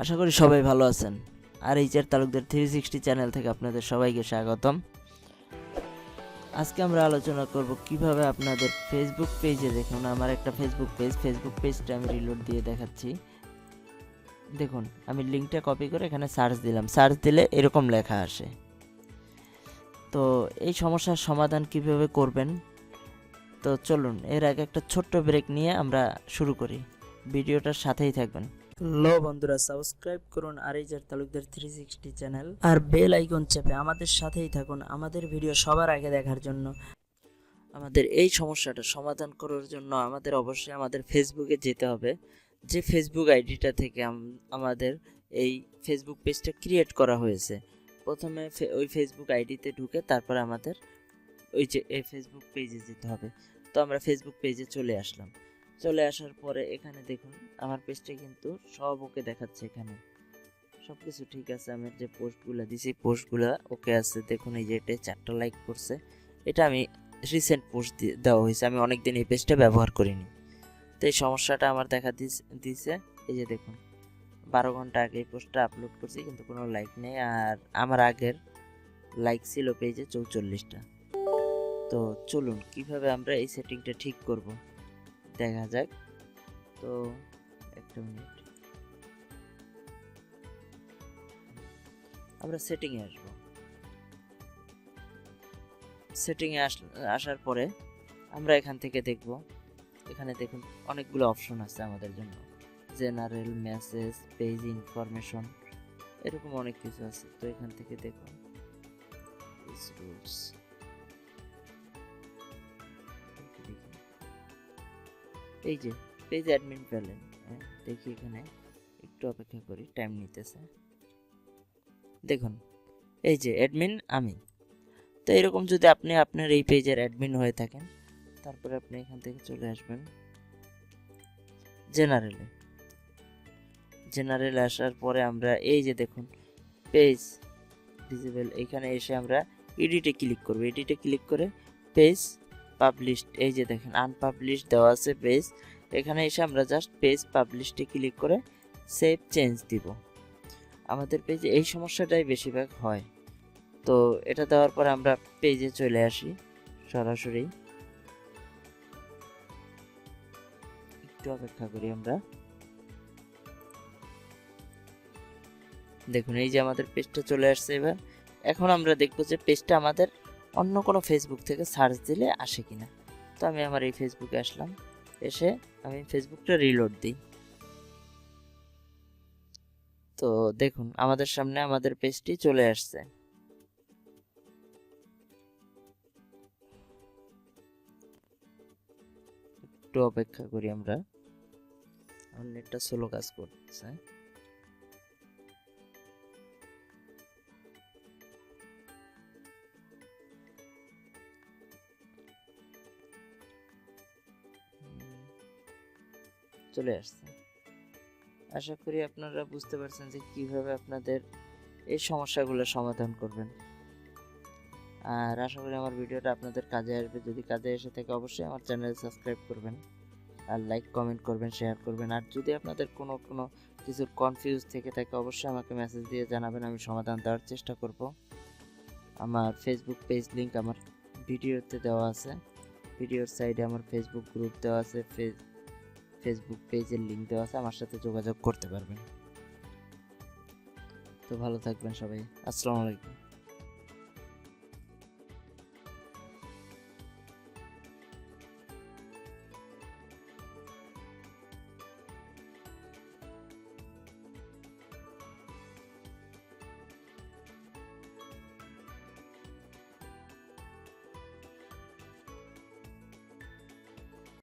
আশা করি সবাই ভালো আছেন। আর এইচআর তালুকদার 360 চ্যানেল থেকে আপনাদের সবাইকে স্বাগতম। আজকে আমরা আলোচনা করব কিভাবে আপনাদের ফেসবুক পেজে, দেখুন আমার একটা ফেসবুক পেজটা আমি রিলোড দিয়ে দেখাচ্ছি। দেখুন আমি লিঙ্কটা কপি করে এখানে সার্চ দিলাম, সার্চ দিলে এরকম লেখা আসে। তো এই সমস্যার সমাধান কিভাবে করবেন, তো চলুন এর আগে একটা ছোট্ট ব্রেক নিয়ে আমরা শুরু করি। ভিডিওটার সাথেই থাকবেন। হ্যালো বন্ধুরা, সাবস্ক্রাইব করুন আরএইচআর তালুকদার 360 চ্যানেল আর বেল আইকন চেপে আমাদের সাথেই থাকুন আমাদের ভিডিও সবার আগে দেখার জন্য। আমাদের এই সমস্যাটা সমাধান করার জন্য আমাদের অবশ্যই আমাদের ফেসবুকে যেতে হবে। যে ফেসবুক আইডিটা থেকে আমাদের এই ফেসবুক পেজটা ক্রিয়েট করা হয়েছে, প্রথমে ওই ফেসবুক আইডিতে ঢুকে তারপর আমাদের ওই যে এই ফেসবুক পেজে যেতে হবে। তো আমরা ফেসবুক পেজে চলে আসলাম। চলে আসার পরে এখানে দেখুন আমার পেজটা কিন্তু সব ওকে দেখাচ্ছে, এখানে সব কিছু ঠিক আছে। আমার যে পোস্টগুলো দিছি পোস্টগুলো ওকে আছে। দেখুন এই যে এটা 4টা লাইক করছে, এটা আমি রিসেন্ট পোস্ট দেওয়া হয়েছে, আমি অনেক দিন এই পেজটা ব্যবহার করিনি। তো এই সমস্যাটা আমার দেখা দিছে। এই যে দেখুন 12 ঘন্টা আগে এই পোস্টটা আপলোড করছি কিন্তু কোনো লাইক নেই, আর আমার আগের লাইক ছিল পেজে 44টা। তো চলুন কিভাবে আমরা এই সেটিংটা ঠিক করব দেখা যাক। তো একটা মিনিট, আমরা সেটিংয়ে আসব। সেটিংয়ে আসার পরে আমরা এখান থেকে দেখব, এখানে দেখুন অনেকগুলো অপশন আছে আমাদের জন্য, জেনারেল, মেসেজ, পেজ ইনফরমেশন, এরকম অনেক কিছু আছে। তো এখান থেকে দেখুন রুলস, এই যে পেজ অ্যাডমিন প্যানেল। দেখি এখানে একটু অপেক্ষা করি, টাইম নিতেছে। দেখুন এই যে অ্যাডমিন আমি। তো এরকম যদি আপনি আপনার এই পেজের অ্যাডমিন হয়ে থাকেন, তারপরে আপনি এখান থেকে চলে আসবেন জেনারেলে আসার পরে আমরা এই যে দেখুন পেজ ভিজিবল, এখানে এসে আমরা এডিটে ক্লিক করব। এডিটে ক্লিক করে পেজ পাবলিশড, এই যে দেখেন আনপাবলিশড দেওয়া আছে পেজ, এখানে এসে আমরা জাস্ট পেজ পাবলিশডে ক্লিক করে সেভ চেঞ্জ দিব। আমাদের পেজে এই সমস্যাটাই বেশিরভাগ হয়। তো এটা দেওয়ার পরে আমরা পেজে চলে আসি সরাসরি, একটু অপেক্ষা করি আমরা। দেখুন এই যে আমাদের পেজটা চলে আসছে। এখন আমরা দেখবো যে পেজটা আমাদের অন্য কোনো ফেসবুক থেকে সার্চ দিলে আসে কিনা। তো আমি আমার এই ফেসবুকে আসলাম, এসে আমি ফেসবুকটা রিলোড দিই। তো দেখুন আমাদের সামনে আমাদের পেজটি চলে আসছে। একটু অপেক্ষা করি আমরা, নেটটা স্লো কাজ করছে। চলে আসছে। আশা করি আপনারা বুঝতে পারছেন যে কিভাবে আপনাদের এই সমস্যাগুলো সমাধান করবেন। আর আশা করি আমার ভিডিওটা আপনাদের কাজে আসবে। যদি কাজে এসে থাকে অবশ্যই আমার চ্যানেল সাবস্ক্রাইব করবেন, আর লাইক কমেন্ট করবেন, শেয়ার করবেন। আর যদি আপনাদের কোনো কিছুর কনফিউজ থেকে থাকে অবশ্যই আমাকে মেসেজ দিয়ে জানাবেন, আমি সমাধান দেওয়ার চেষ্টা করব। আমার ফেসবুক পেজ লিঙ্ক আমার ভিডিওতে দেওয়া আছে, ভিডিওর সাইডে আমার ফেসবুক গ্রুপ দেওয়া আছে, ফেসবুক পেজের লিঙ্ক দেওয়া আছে, আমার সাথে যোগাযোগ করতে পারবেন। তো ভালো থাকবেন সবাই, আসসালামু আলাইকুম।